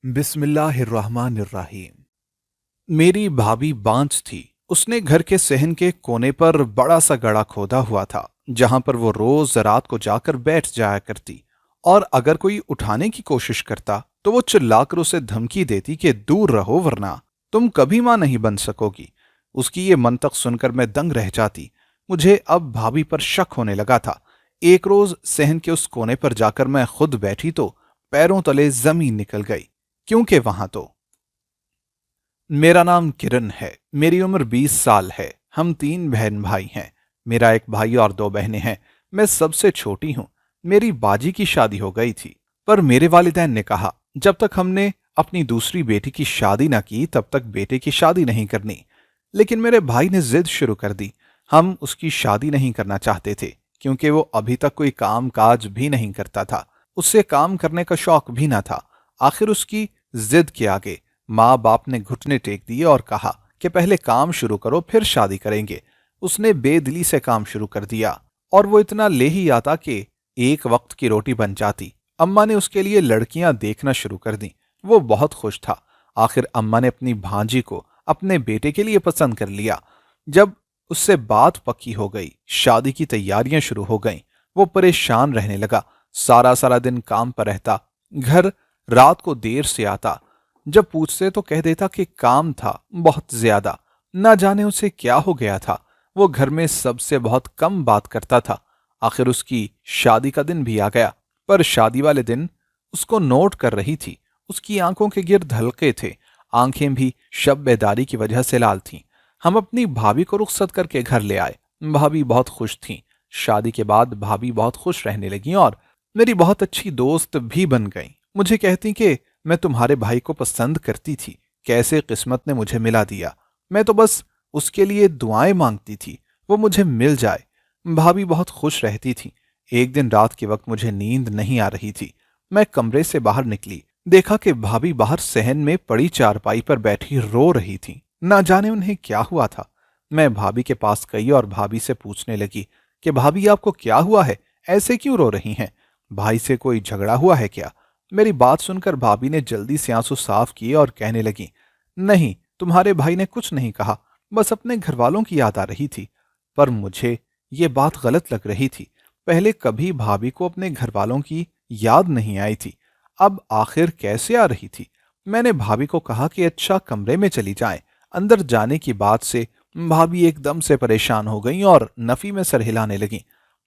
बिस्मिल्लाहिर्रहमानिर्रहीम। मेरी भाभी बांझ थी। उसने घर के सहन के कोने पर बड़ा सा गड्ढा खोदा हुआ था, जहां पर वो रोज रात को जाकर बैठ जाया करती। और अगर कोई उठाने की कोशिश करता तो वो चिल्लाकर उसे धमकी देती कि दूर रहो, वरना तुम कभी मां नहीं बन सकोगी। उसकी ये मंतक सुनकर मैं दंग रह जाती। मुझे अब भाभी पर शक होने लगा था। एक रोज सहन के उस कोने पर जाकर मैं खुद बैठी तो पैरों तले जमीन निकल गई, क्योंकि वहां तो मेरा नाम किरण है। मेरी उम्र 20 साल है। हम 3 बहन भाई हैं। मेरा एक भाई और 2 बहनें हैं। मैं सबसे छोटी हूं। मेरी बाजी की शादी हो गई थी, पर मेरे वालिदैन ने कहा जब तक हमने अपनी दूसरी बेटी की शादी ना की तब तक बेटे की शादी नहीं करनी। लेकिन मेरे भाई ने जिद शुरू कर दी। हम उसकी शादी नहीं करना चाहते थे, क्योंकि वो अभी तक कोई काम काज भी नहीं करता था। उससे काम करने का शौक भी ना था। आखिर उसकी जिद के आगे माँ बाप ने घुटने टेक दिए और कहा कि पहले काम शुरू करो, फिर शादी करेंगे। उसने बेदिली से काम शुरू कर दिया, और वो इतना ले ही आता कि एक वक्त की रोटी बन जाती। अम्मा ने उसके लिए लड़कियां देखना शुरू कर दी। वो बहुत खुश था। आखिर अम्मा ने अपनी भांजी को अपने बेटे के लिए पसंद कर लिया। जब उससे बात पक्की हो गई, शादी की तैयारियां शुरू हो गईं, वो परेशान रहने लगा। सारा सारा दिन काम पर रहता, घर रात को देर से आता। जब पूछते तो कह देता कि काम था बहुत ज्यादा। ना जाने उसे क्या हो गया था। वो घर में सबसे बहुत कम बात करता था। आखिर उसकी शादी का दिन भी आ गया, पर शादी वाले दिन उसको नोट कर रही थी। उसकी आंखों के गिर्द हल्के थे। आंखें भी शब बेदारी की वजह से लाल थीं। हम अपनी भाभी को रुखसत करके घर ले आए। भाभी बहुत खुश थीं। शादी के बाद भाभी बहुत खुश रहने लगी और मेरी बहुत अच्छी दोस्त भी बन गई। मुझे कहती कि मैं तुम्हारे भाई को पसंद करती थी, कैसे किस्मत ने मुझे मिला दिया। मैं तो बस उसके लिए दुआएं मांगती थी, वो मुझे मिल जाए। भाभी बहुत खुश रहती थी। एक दिन रात के वक्त मुझे नींद नहीं आ रही थी। मैं कमरे से बाहर निकली, देखा कि भाभी बाहर सहन में पड़ी चारपाई पर बैठी रो रही थी। ना जाने उन्हें क्या हुआ था। मैं भाभी के पास गई और भाभी से पूछने लगी कि भाभी आपको क्या हुआ है, ऐसे क्यों रो रही हैं? भाई से कोई झगड़ा हुआ है क्या? मेरी बात सुनकर भाभी ने जल्दी से आंसू साफ किए और कहने लगी, नहीं, तुम्हारे भाई ने कुछ नहीं कहा, बस अपने घर वालों की याद आ रही थी। पर मुझे ये बात गलत लग रही थी। पहले कभी भाभी को अपने घर वालों की याद नहीं आई थी, अब आखिर कैसे आ रही थी? मैंने भाभी को कहा कि अच्छा, कमरे में चली जाएं। अंदर जाने की बात से भाभी एकदम से परेशान हो गई और नफी में सर हिलाने लगी।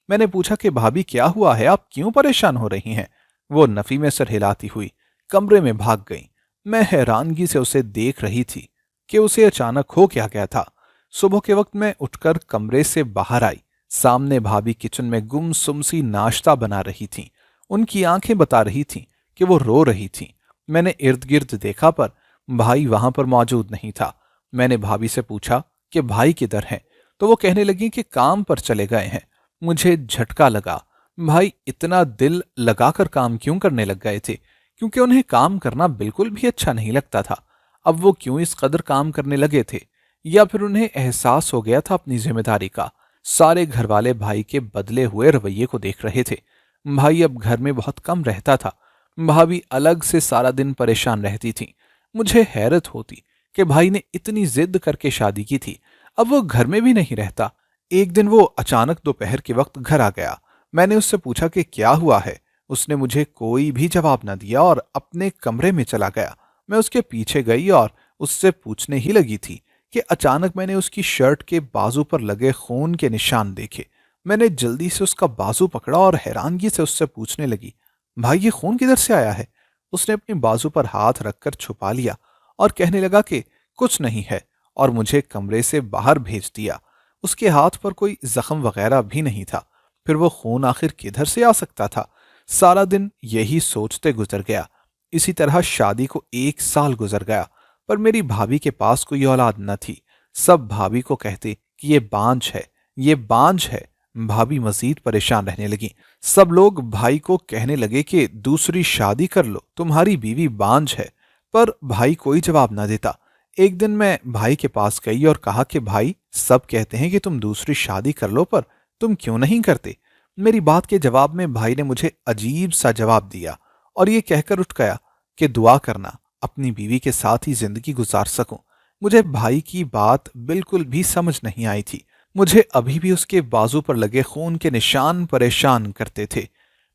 मैंने पूछा कि भाभी क्या हुआ है, आप क्यों परेशान हो रही हैं? वो नफी में सर हिलाती हुई कमरे में भाग गई। मैं हैरानगी से उसे देख रही थी कि उसे अचानक हो क्या गया था। सुबह के वक्त मैं उठकर कमरे से बाहर आई। सामने भाभी किचन में गुमसुम सी नाश्ता बना रही थीं। उनकी आंखें बता रही थीं कि वो रो रही थीं। मैंने इर्द गिर्द देखा, पर भाई वहां पर मौजूद नहीं था। मैंने भाभी से पूछा कि भाई किधर हैं, तो वो कहने लगी कि काम पर चले गए हैं। मुझे झटका लगा। भाई इतना दिल लगाकर काम क्यों करने लग गए थे? क्योंकि उन्हें काम करना बिल्कुल भी अच्छा नहीं लगता था। अब वो क्यों इस कदर काम करने लगे थे? या फिर उन्हें एहसास हो गया था अपनी जिम्मेदारी का? सारे घर वाले भाई के बदले हुए रवैये को देख रहे थे। भाई अब घर में बहुत कम रहता था। भाभी अलग से सारा दिन परेशान रहती थी। मुझे हैरत होती कि भाई ने इतनी जिद करके शादी की थी, अब वो घर में भी नहीं रहता। एक दिन वो अचानक दोपहर के वक्त घर आ गया। मैंने उससे पूछा कि क्या हुआ है। उसने मुझे कोई भी जवाब न दिया और अपने कमरे में चला गया। मैं उसके पीछे गई और उससे पूछने ही लगी थी कि अचानक मैंने उसकी शर्ट के बाजू पर लगे खून के निशान देखे। मैंने जल्दी से उसका बाजू पकड़ा और हैरानगी से उससे पूछने लगी, भाई ये खून किधर से आया है? उसने अपनी बाजू पर हाथ रखकर छुपा लिया और कहने लगा कि कुछ नहीं है, और मुझे कमरे से बाहर भेज दिया। उसके हाथ पर कोई जख्म वगैरह भी नहीं था। फिर वो खून आखिर किधर से आ सकता था? सारा दिन यही सोचते गुजर गया। इसी तरह शादी को 1 साल गुजर गया, पर मेरी भाभी के पास कोई औलाद न थी। सब भाभी को कहते कि ये बांझ है, ये बांझ है। भाभी मजीद परेशान रहने लगी। सब लोग भाई को कहने लगे कि दूसरी शादी कर लो, तुम्हारी बीवी बांझ है। पर भाई कोई जवाब ना देता। एक दिन मैं भाई के पास गई और कहा कि भाई, सब कहते हैं कि तुम दूसरी शादी कर लो, पर तुम क्यों नहीं करते? मेरी बात के जवाब में भाई ने मुझे अजीब सा जवाब दिया और ये कहकर उठ गया कि दुआ करना, अपनी बीवी के साथ ही जिंदगी गुजार सकूं। मुझे भाई की बात बिल्कुल भी समझ नहीं आई थी। मुझे अभी भी उसके बाजू पर लगे खून के निशान परेशान करते थे।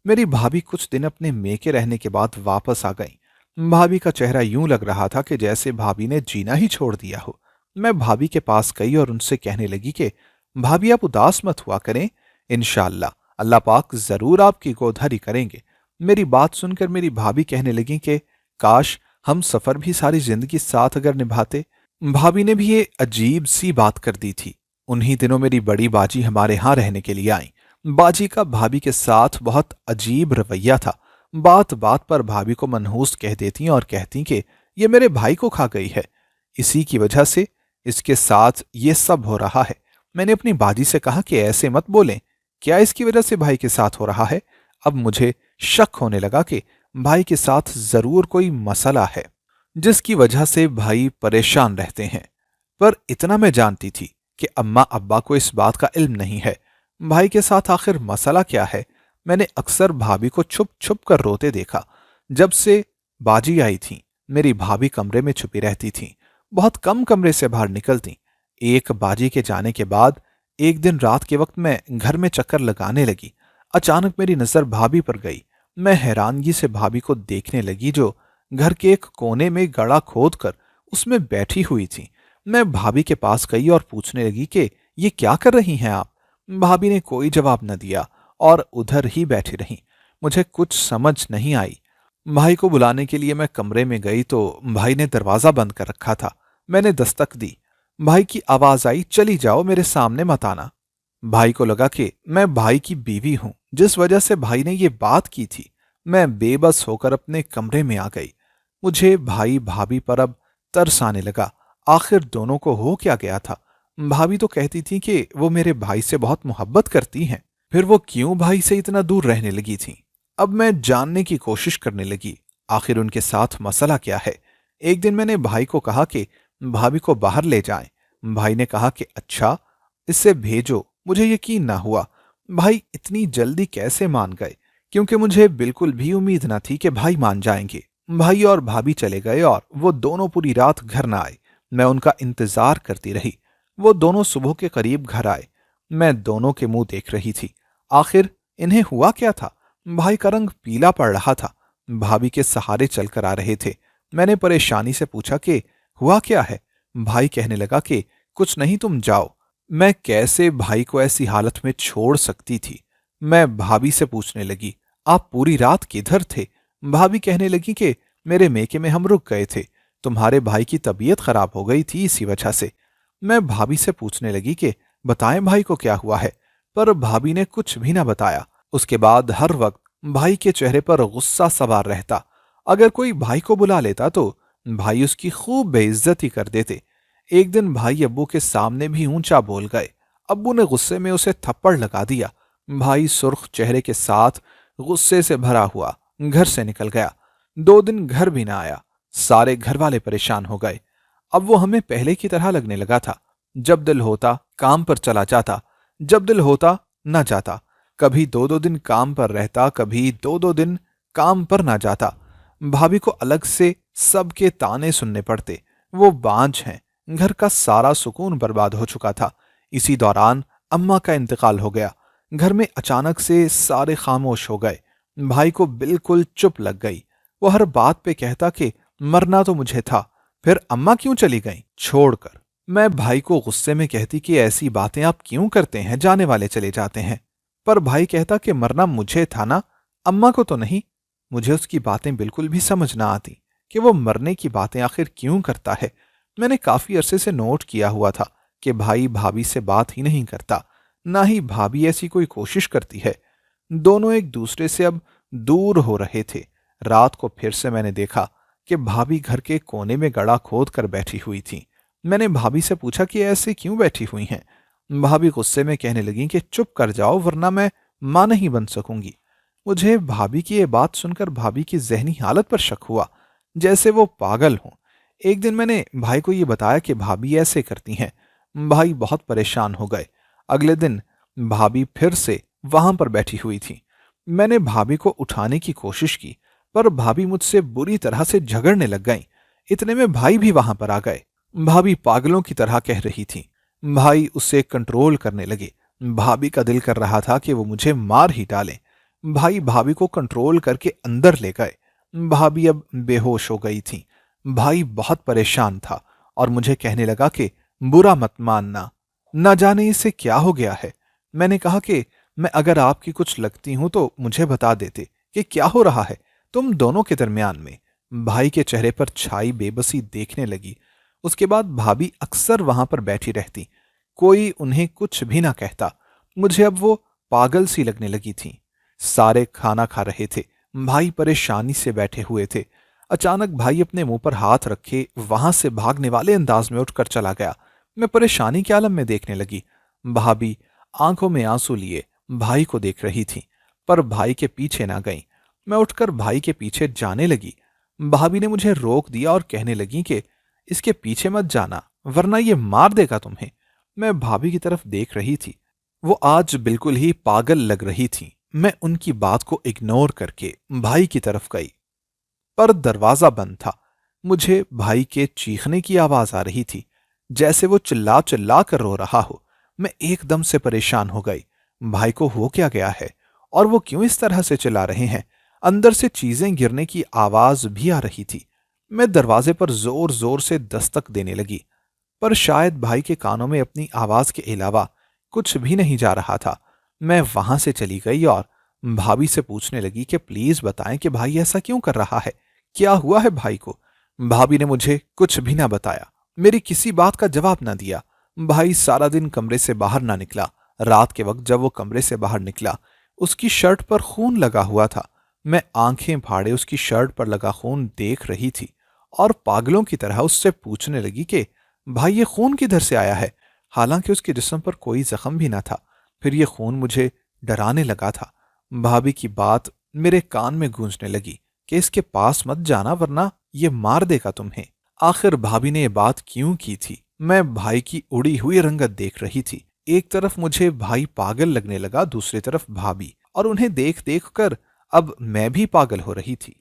मेरी भाभी कुछ दिन अपने मेके रहने के बाद वापस आ गई। भाभी का चेहरा यूं लग रहा था कि जैसे भाभी ने जीना ही छोड़ दिया हो। मैं भाभी के पास गई और उनसे कहने लगी कि भाभी आप उदास मत हुआ करें, इंशाअल्लाह अल्लाह पाक जरूर आपकी गोदभरी करेंगे। मेरी बात सुनकर मेरी भाभी कहने लगी कि काश हम सफर भी सारी जिंदगी साथ अगर निभाते। भाभी ने भी ये अजीब सी बात कर दी थी। उन्हीं दिनों मेरी बड़ी बाजी हमारे यहाँ रहने के लिए आई। बाजी का भाभी के साथ बहुत अजीब रवैया था। बात बात पर भाभी को मनहूस कह देती और कहती कि ये मेरे भाई को खा गई है, इसी की वजह से इसके साथ ये सब हो रहा है। मैंने अपनी बाजी से कहा कि ऐसे मत बोलें, क्या इसकी वजह से भाई के साथ हो रहा है? अब मुझे शक होने लगा कि भाई के साथ जरूर कोई मसला है जिसकी वजह से भाई परेशान रहते हैं। पर इतना मैं जानती थी कि अम्मा अब्बा को इस बात का इल्म नहीं है। भाई के साथ आखिर मसला क्या है? मैंने अक्सर भाभी को छुप छुप कर रोते देखा। जब से बाजी आई थी मेरी भाभी कमरे में छुपी रहती थी, बहुत कम कमरे से बाहर निकलती। एक बाजी के जाने के बाद एक दिन रात के वक्त मैं घर में चक्कर लगाने लगी। अचानक मेरी नजर भाभी पर गई। मैं हैरानगी से भाभी को देखने लगी जो घर के एक कोने में गड़ा खोद कर उसमें बैठी हुई थी। मैं भाभी के पास गई और पूछने लगी कि ये क्या कर रही हैं आप? भाभी ने कोई जवाब न दिया और उधर ही बैठी रही। मुझे कुछ समझ नहीं आई। भाई को बुलाने के लिए मैं कमरे में गई तो भाई ने दरवाजा बंद कर रखा था। मैंने दस्तक दी। भाई की आवाज आई, चली जाओ, मेरे सामने मत आना। भाई को लगा कि मैं भाई की बीवी हूं, जिस वजह से भाई ने ये बात की थी। मैं बेबस होकर अपने कमरे में आ गई। मुझे भाई भाभी पर अब तरस आने लगा। आखिर दोनों को हो क्या गया था? भाभी तो कहती थी कि वो मेरे भाई से बहुत मोहब्बत करती हैं, फिर वो क्यों भाई से इतना दूर रहने लगी थी? अब मैं जानने की कोशिश करने लगी आखिर उनके साथ मसला क्या है। एक दिन मैंने भाई को कहा कि भाभी को बाहर ले जाएं। भाई ने कहा कि अच्छा, इससे भेजो। मुझे यकीन ना हुआ भाई इतनी जल्दी कैसे मान गए, क्योंकि मुझे बिल्कुल भी उम्मीद न थी कि भाई मान जाएंगे। भाई और भाभी चले गए और वो दोनों पूरी रात घर न आए। मैं उनका इंतजार करती रही। वो दोनों सुबह के करीब घर आए। मैं दोनों के मुंह देख रही थी। आखिर इन्हें हुआ क्या था? भाई का रंग पीला पड़ रहा था। भाभी के सहारे चलकर आ रहे थे। मैंने परेशानी से पूछा कि हुआ क्या है? भाई कहने लगा कि कुछ नहीं, तुम जाओ। मैं कैसे भाई को ऐसी हालत में छोड़ सकती थी? मैं भाभी से पूछने लगी, आप पूरी रात किधर थे? भाभी कहने लगी कि मेरे मेके में हम रुक गए थे, तुम्हारे भाई की तबीयत खराब हो गई थी इसी वजह से। मैं भाभी से पूछने लगी कि बताएं भाई को क्या हुआ है, पर भाभी ने कुछ भी ना बताया। उसके बाद हर वक्त भाई के चेहरे पर गुस्सा सवार रहता। अगर कोई भाई को बुला लेता तो भाई उसकी खूब बेइज्जती कर देते। एक दिन भाई अब्बू के सामने भी ऊंचा बोल गए। अब्बू ने गुस्से में उसे थप्पड़ लगा दिया। भाई सुर्ख चेहरे के साथ गुस्से से भरा हुआ घर से निकल गया। 2 दिन घर भी ना आया। सारे घर वाले परेशान हो गए। अब वो हमें पहले की तरह लगने लगा था। जब दिल होता काम पर चला जाता, जब दिल होता न जाता। कभी 2-2 दिन काम पर रहता, कभी 2-2 दिन काम पर ना जाता। भाभी को अलग से सबके ताने सुनने पड़ते। वो बांझ हैं। घर का सारा सुकून बर्बाद हो चुका था। इसी दौरान अम्मा का इंतकाल हो गया। घर में अचानक से सारे खामोश हो गए। भाई को बिल्कुल चुप लग गई। वो हर बात पे कहता कि मरना तो मुझे था, फिर अम्मा क्यों चली गईं छोड़कर? मैं भाई को गुस्से में कहती कि ऐसी बातें आप क्यों करते हैं, जाने वाले चले जाते हैं। पर भाई कहता कि मरना मुझे था ना, अम्मा को तो नहीं। मुझे उसकी बातें बिल्कुल भी समझ ना आती कि वो मरने की बातें आखिर क्यों करता है। मैंने काफी अरसे से नोट किया हुआ था कि भाई भाभी से बात ही नहीं करता, ना ही भाभी ऐसी कोई कोशिश करती है। दोनों एक दूसरे से अब दूर हो रहे थे। रात को फिर से मैंने देखा कि भाभी घर के कोने में गड़ा खोद कर बैठी हुई थी। मैंने भाभी से पूछा कि ऐसे क्यों बैठी हुई हैं? भाभी गुस्से में कहने लगी कि चुप कर जाओ वरना मैं मां नहीं बन सकूंगी। मुझे भाभी की ये बात सुनकर भाभी की जहनी हालत पर शक हुआ, जैसे वो पागल हों। एक दिन मैंने भाई को ये बताया कि भाभी ऐसे करती हैं। भाई बहुत परेशान हो गए। अगले दिन भाभी फिर से वहां पर बैठी हुई थी। मैंने भाभी को उठाने की कोशिश की, पर भाभी मुझसे बुरी तरह से झगड़ने लग गईं। इतने में भाई भी वहां पर आ गए। भाभी पागलों की तरह कह रही थी। भाई उसे कंट्रोल करने लगे। भाभी का दिल कर रहा था कि वो मुझे मार ही डालें। भाई भाभी को कंट्रोल करके अंदर ले गए। भाभी अब बेहोश हो गई थी। भाई बहुत परेशान था और मुझे कहने लगा कि बुरा मत मानना, न जाने इसे क्या हो गया है। मैंने कहा कि मैं अगर आपकी कुछ लगती हूं तो मुझे बता देते कि क्या हो रहा है तुम दोनों के दरमियान में। भाई के चेहरे पर छाई बेबसी देखने लगी। उसके बाद भाभी अक्सर वहां पर बैठी रहती, कोई उन्हें कुछ भी ना कहता। मुझे अब वो पागल सी लगने लगी थी। सारे खाना खा रहे थे। भाई परेशानी से बैठे हुए थे। अचानक भाई अपने मुंह पर हाथ रखे वहां से भागने वाले अंदाज में उठकर चला गया। मैं परेशानी के आलम में देखने लगी। भाभी आंखों में आंसू लिए भाई को देख रही थी, पर भाई के पीछे ना गई। मैं उठकर भाई के पीछे जाने लगी। भाभी ने मुझे रोक दिया और कहने लगी कि इसके पीछे मत जाना वरना ये मार देगा तुम्हें। मैं भाभी की तरफ देख रही थी। वो आज बिल्कुल ही पागल लग रही थी। मैं उनकी बात को इग्नोर करके भाई की तरफ गई, पर दरवाजा बंद था। मुझे भाई के चीखने की आवाज आ रही थी, जैसे वो चिल्ला चिल्ला कर रो रहा हो। मैं एकदम से परेशान हो गई। भाई को हो क्या गया है और वो क्यों इस तरह से चिल्ला रहे हैं। अंदर से चीजें गिरने की आवाज भी आ रही थी। मैं दरवाजे पर जोर जोर से दस्तक देने लगी, पर शायद भाई के कानों में अपनी आवाज के अलावा कुछ भी नहीं जा रहा था। मैं वहां से चली गई और भाभी से पूछने लगी कि प्लीज बताएं कि भाई ऐसा क्यों कर रहा है, क्या हुआ है भाई को। भाभी ने मुझे कुछ भी ना बताया, मेरी किसी बात का जवाब ना दिया। भाई सारा दिन कमरे से बाहर ना निकला। रात के वक्त जब वो कमरे से बाहर निकला, उसकी शर्ट पर खून लगा हुआ था। मैं आंखें फाड़े उसकी शर्ट पर लगा खून देख रही थी और पागलों की तरह उससे पूछने लगी कि भाई ये खून किधर से आया है। हालांकि उसके जिस्म पर कोई जख्म भी ना था, फिर ये खून मुझे डराने लगा था। भाभी की बात मेरे कान में गूंजने लगी कि इसके पास मत जाना वरना ये मार देगा तुम्हें। आखिर भाभी ने ये बात क्यों की थी। मैं भाई की उड़ी हुई रंगत देख रही थी। एक तरफ मुझे भाई पागल लगने लगा, दूसरी तरफ भाभी, और उन्हें देख देख कर अब मैं भी पागल हो रही थी।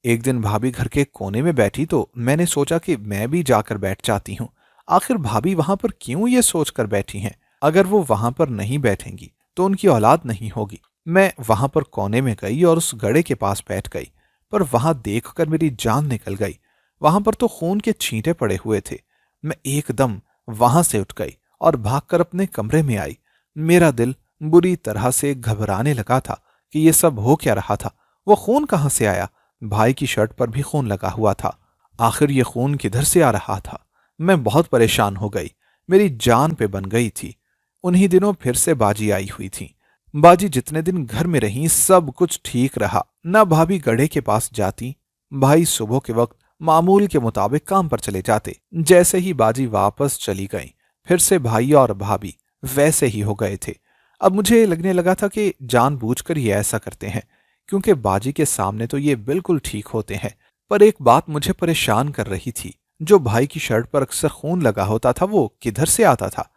एक दिन भाभी घर के कोने में बैठी तो मैंने सोचा कि मैं भी जाकर बैठ जाती हूँ। आखिर भाभी वहां पर क्यों ये सोचकर बैठी हैं। अगर वो वहां पर नहीं बैठेंगी तो उनकी औलाद नहीं होगी। मैं वहां पर कोने में गई और उस गड़े के पास बैठ गई, पर वहां देखकर मेरी जान निकल गई। वहां पर तो खून के छींटे पड़े हुए थे। मैं एकदम वहां से उठ गई और भागकर अपने कमरे में आई। मेरा दिल बुरी तरह से घबराने लगा था कि ये सब हो क्या रहा था। वो खून कहां से आया। भाई की शर्ट पर भी खून लगा हुआ था। आखिर ये खून किधर से आ रहा था। मैं बहुत परेशान हो गई, मेरी जान पे बन गई थी। उन्हीं दिनों फिर से बाजी आई हुई थी। बाजी जितने दिन घर में रही सब कुछ ठीक रहा। न भाभी गड्ढे के पास जाती, भाई सुबह के वक्त मामूल के मुताबिक काम पर चले जाते। जैसे ही बाजी वापस चली गई, फिर से भाई और भाभी वैसे ही हो गए थे। अब मुझे लगने लगा था कि जानबूझकर ये ऐसा करते हैं, क्योंकि बाजी के सामने तो ये बिल्कुल ठीक होते हैं। पर एक बात मुझे परेशान कर रही थी, जो भाई की शर्ट पर अक्सर खून लगा होता था वो किधर से आता था।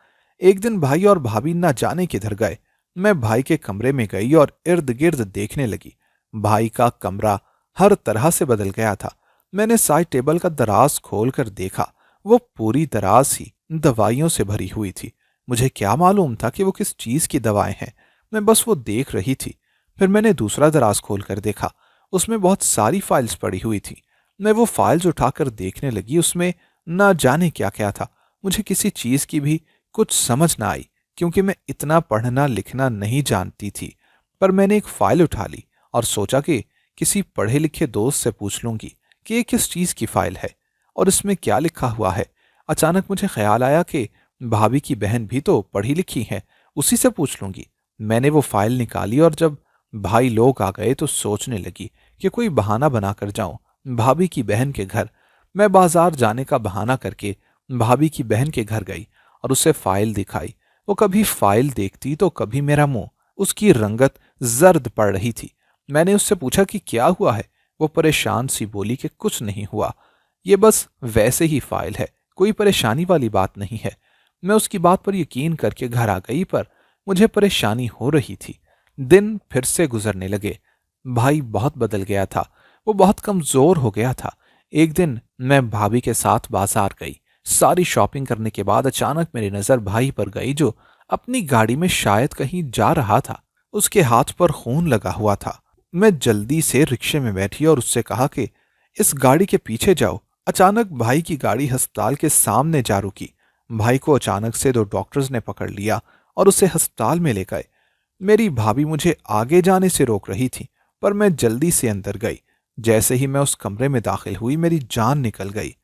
एक दिन भाई और भाभी ना जाने किधर गए। मैं भाई के कमरे में गई और इर्द गिर्द देखने लगी। भाई का कमरा हर तरह से बदल गया था। मैंने साइड टेबल का दराज खोलकर देखा, वो पूरी दराज ही दवाइयों से भरी हुई थी। मुझे क्या मालूम था कि वो किस चीज की दवाएं हैं। मैं बस वो देख रही थी। फिर मैंने दूसरा दराज खोलकर देखा, उसमें बहुत सारी फाइल्स पड़ी हुई थी। मैं वो फाइल्स उठाकर देखने लगी, उसमें ना जाने क्या क्या था। मुझे किसी चीज की भी कुछ समझ ना आई, क्योंकि मैं इतना पढ़ना लिखना नहीं जानती थी। पर मैंने एक फाइल उठा ली और सोचा कि किसी पढ़े लिखे दोस्त से पूछ लूंगी कि ये किस चीज की फाइल है और इसमें क्या लिखा हुआ है। अचानक मुझे ख्याल आया कि भाभी की बहन भी तो पढ़ी लिखी है, उसी से पूछ लूंगी। मैंने वो फाइल निकाली और जब भाई लोग आ गए तो सोचने लगी कि कोई बहाना बनाकर जाऊं भाभी की बहन के घर। मैं बाजार जाने का बहाना करके भाभी की बहन के घर गई और उसे फाइल दिखाई। वो कभी फाइल देखती तो कभी मेरा मुंह। उसकी रंगत जर्द पड़ रही थी। मैंने उससे पूछा कि क्या हुआ है। वो परेशान सी बोली कि कुछ नहीं हुआ, ये बस वैसे ही फाइल है, कोई परेशानी वाली बात नहीं है। मैं उसकी बात पर यकीन करके घर आ गई, पर मुझे परेशानी हो रही थी। दिन फिर से गुजरने लगे। भाई बहुत बदल गया था, वो बहुत कमजोर हो गया था। एक दिन मैं भाभी के साथ बाजार गई। सारी शॉपिंग करने के बाद अचानक मेरी नजर भाई पर गई, जो अपनी गाड़ी में शायद कहीं जा रहा था। उसके हाथ पर खून लगा हुआ था। मैं जल्दी से रिक्शे में बैठी और उससे कहा कि इस गाड़ी के पीछे जाओ। अचानक भाई की गाड़ी अस्पताल के सामने जा रुकी। भाई को अचानक से दो डॉक्टर्स ने पकड़ लिया और उसे अस्पताल में ले गए। मेरी भाभी मुझे आगे जाने से रोक रही थी, पर मैं जल्दी से अंदर गई। जैसे ही मैं उस कमरे में दाखिल हुई, मेरी जान निकल गई।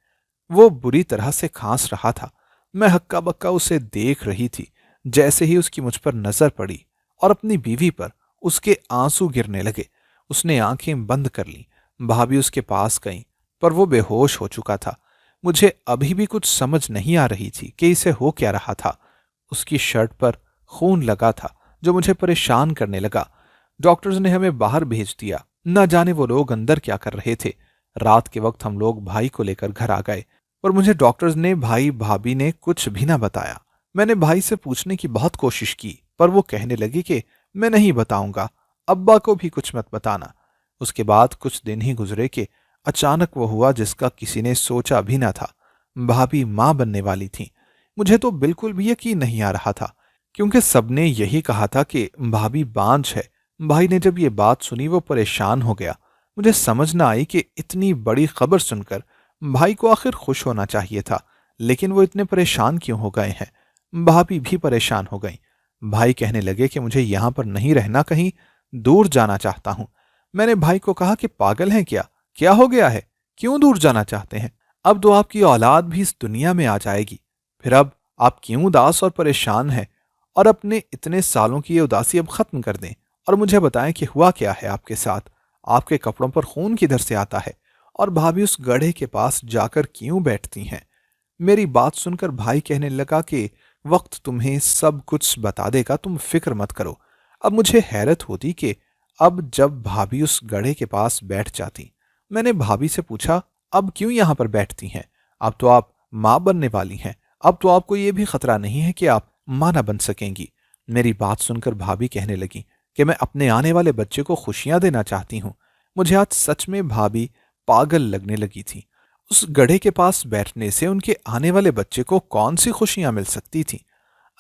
वो बुरी तरह से खांस रहा था। मैं हक्का बक्का उसे देख रही थी। जैसे ही उसकी मुझ पर नजर पड़ी और अपनी बीवी पर, उसके आंसू गिरने लगे। उसने आंखें बंद कर ली। भाभी उसके पास गई, पर वो बेहोश हो चुका था। मुझे अभी भी कुछ समझ नहीं आ रही थी कि इसे हो क्या रहा था। उसकी शर्ट पर खून लगा था, जो मुझे परेशान करने लगा। डॉक्टर्स ने हमें बाहर भेज दिया। न जाने वो लोग अंदर क्या कर रहे थे। रात के वक्त हम लोग भाई को लेकर घर आ गए, और मुझे डॉक्टर्स ने भाई भाभी ने कुछ भी ना बताया। मैंने भाई से पूछने की बहुत कोशिश की, पर वो कहने लगे कि मैं नहीं बताऊंगा, अब्बा को भी कुछ मत बताना। उसके बाद कुछ दिन ही गुजरे कि अचानक वो हुआ जिसका किसी ने सोचा भी ना था। भाभी मां बनने वाली थी। मुझे तो बिल्कुल भी यकीन नहीं आ रहा था, क्योंकि सबने यही कहा था कि भाभी बांझ है। भाई ने जब ये बात सुनी, वो परेशान हो गया। मुझे समझ ना आई कि इतनी बड़ी खबर सुनकर भाई को आखिर खुश होना चाहिए था, लेकिन वो इतने परेशान क्यों हो गए हैं। भाभी भी परेशान हो गई। भाई कहने लगे कि मुझे यहां पर नहीं रहना, कहीं दूर जाना चाहता हूं। मैंने भाई को कहा कि पागल हैं क्या? क्या हो गया है? क्यों दूर जाना चाहते हैं? अब तो आपकी औलाद भी इस दुनिया में आ जाएगी। फिर अब आप क्यों उदास और परेशान हैं? और अपने इतने सालों की ये उदासी अब खत्म कर दें और मुझे बताएं कि हुआ क्या है आपके साथ। आपके कपड़ों पर खून किधर से आता है? और भाभी उस गड्ढे के पास जाकर क्यों बैठती हैं? मेरी बात सुनकर भाई कहने लगा कि वक्त तुम्हें सब कुछ बता देगा, तुम फिक्र मत करो। अब मुझे हैरत होती कि अब जब भाभी उस गड्ढे के पास बैठ जाती। मैंने भाभी से पूछा, अब क्यों यहां पर बैठती हैं? अब तो आप मां बनने वाली हैं। अब तो आपको यह भी खतरा नहीं है कि आप मां ना बन सकेंगी। मेरी बात सुनकर भाभी कहने लगी कि मैं अपने आने वाले बच्चे को खुशियां देना चाहती हूं। मुझे आज सच में भाभी पागल लगने लगी थी। उस गधे के पास बैठने से उनके आने वाले बच्चे को कौन सी खुशियां मिल सकती थी?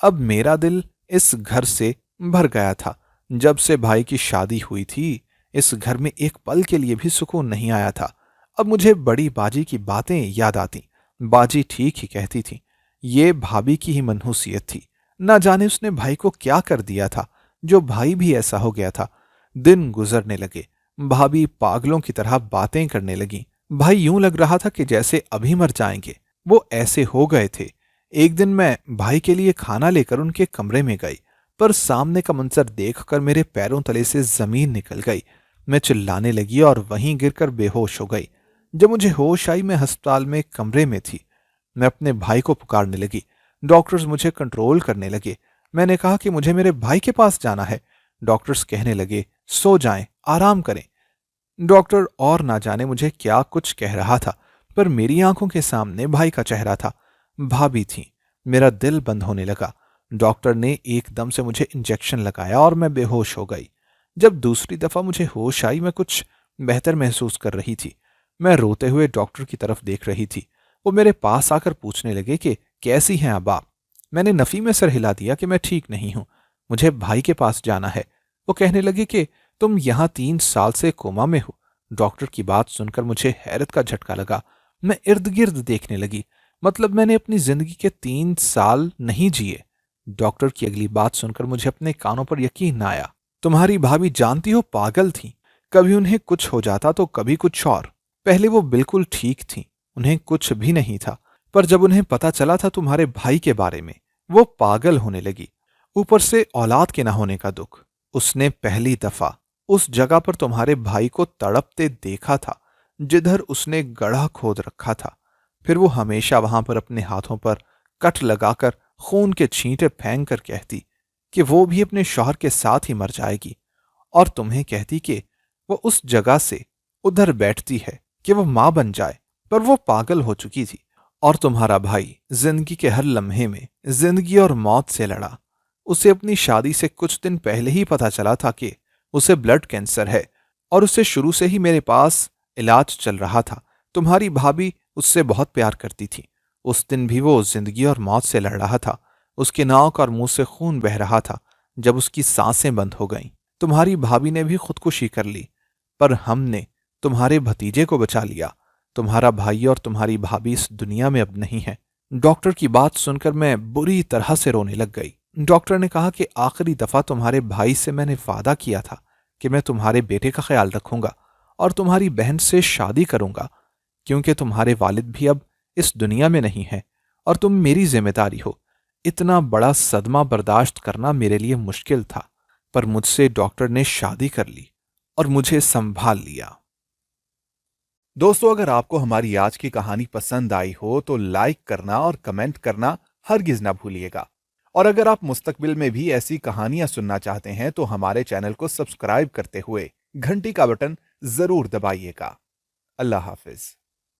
अब मेरा दिल इस घर से भर गया था। जब से भाई की शादी हुई थी, इस घर में एक पल के लिए भी सुकून नहीं आया था। अब मुझे बड़ी बाजी की बातें याद आती। बाजी ठीक ही कहती थी। ये भाभी की ही मनहूसियत थी। ना जाने उसने भाई को क्या कर दिया था, जो भाई भी ऐसा हो गया था। दिन गुजरने लगे। भाभी पागलों की तरह बातें करने लगी। भाई यूं लग रहा था कि जैसे अभी मर जाएंगे। वो ऐसे हो गए थे। एक दिन मैं भाई के लिए खाना लेकर उनके कमरे में गई, पर सामने का मंजर देखकर मेरे पैरों तले से जमीन निकल गई। मैं चिल्लाने लगी और वहीं गिरकर बेहोश हो गई। जब मुझे होश आई, मैं अस्पताल में कमरे में थी। मैं अपने भाई को पुकारने लगी। डॉक्टर्स मुझे कंट्रोल करने लगे। मैंने कहा कि मुझे मेरे भाई के पास जाना है। डॉक्टर्स कहने लगे, सो जाएं, आराम करें। डॉक्टर और ना जाने मुझे क्या कुछ कह रहा था, पर मेरी आंखों के सामने भाई का चेहरा था। भाभी थी। मेरा दिल बंद होने लगा। डॉक्टर ने एकदम से मुझे इंजेक्शन लगाया और मैं बेहोश हो गई। जब दूसरी दफा मुझे होश आई, मैं कुछ बेहतर महसूस कर रही थी। मैं रोते हुए डॉक्टर की तरफ देख रही थी। वो मेरे पास आकर पूछने लगे कि कैसी हैं अब आप? मैंने नफी में सर हिला दिया कि मैं ठीक नहीं हूं, मुझे भाई के पास जाना है। वो कहने लगे कि तुम यहां 3 साल से कोमा में हो। डॉक्टर की बात सुनकर मुझे हैरत का झटका लगा। मैं इर्द गिर्द देखने लगी। मतलब मैंने अपनी जिंदगी के 3 साल नहीं जिए। डॉक्टर की अगली बात सुनकर मुझे अपने कानों पर यकीन न आया। तुम्हारी भाभी जानती हो पागल थी। कभी उन्हें कुछ हो जाता तो कभी कुछ और। पहले वो बिल्कुल ठीक थी, उन्हें कुछ भी नहीं था। पर जब उन्हें पता चला था तुम्हारे भाई के बारे में, वो पागल होने लगी। ऊपर से औलाद के ना होने का दुख। उसने पहली दफा उस जगह पर तुम्हारे भाई को तड़पते देखा था, जिधर उसने गड्ढा खोद रखा था। फिर वो हमेशा वहां पर अपने हाथों पर कट लगाकर खून के छींटे फेंक कर कहती कि वो भी अपने शौहर के साथ ही मर जाएगी, और तुम्हें कहती कि वो उस जगह से उधर बैठती है कि वो मां बन जाए। पर वो पागल हो चुकी थी। और तुम्हारा भाई जिंदगी के हर लम्हे में जिंदगी और मौत से लड़ा। उसे अपनी शादी से कुछ दिन पहले ही पता चला था कि उसे ब्लड कैंसर है, और उसे शुरू से ही मेरे पास इलाज चल रहा था। तुम्हारी भाभी उससे बहुत प्यार करती थी। उस दिन भी वो जिंदगी और मौत से लड़ रहा था। उसकी नाक और मुंह से खून बह रहा था जब उसकी सांसें बंद हो गईं। तुम्हारी भाभी ने भी खुदकुशी कर ली, पर हमने तुम्हारे भतीजे को बचा लिया। तुम्हारा भाई और तुम्हारी भाभी इस दुनिया में अब नहीं है। डॉक्टर की बात सुनकर मैं बुरी तरह से रोने लग गई। डॉक्टर ने कहा कि आखिरी दफा तुम्हारे भाई से मैंने वादा किया था कि मैं तुम्हारे बेटे का ख्याल रखूंगा और तुम्हारी बहन से शादी करूंगा, क्योंकि तुम्हारे वालिद भी अब इस दुनिया में नहीं है और तुम मेरी जिम्मेदारी हो। इतना बड़ा सदमा बर्दाश्त करना मेरे लिए मुश्किल था, पर मुझसे डॉक्टर ने शादी कर ली और मुझे संभाल लिया। दोस्तों, अगर आपको हमारी आज की कहानी पसंद आई हो तो लाइक करना और कमेंट करना हरगिज ना भूलिएगा। और अगर आप मुस्तकबिल में भी ऐसी कहानियां सुनना चाहते हैं तो हमारे चैनल को सब्सक्राइब करते हुए घंटी का बटन जरूर दबाइएगा। अल्लाह हाफिज।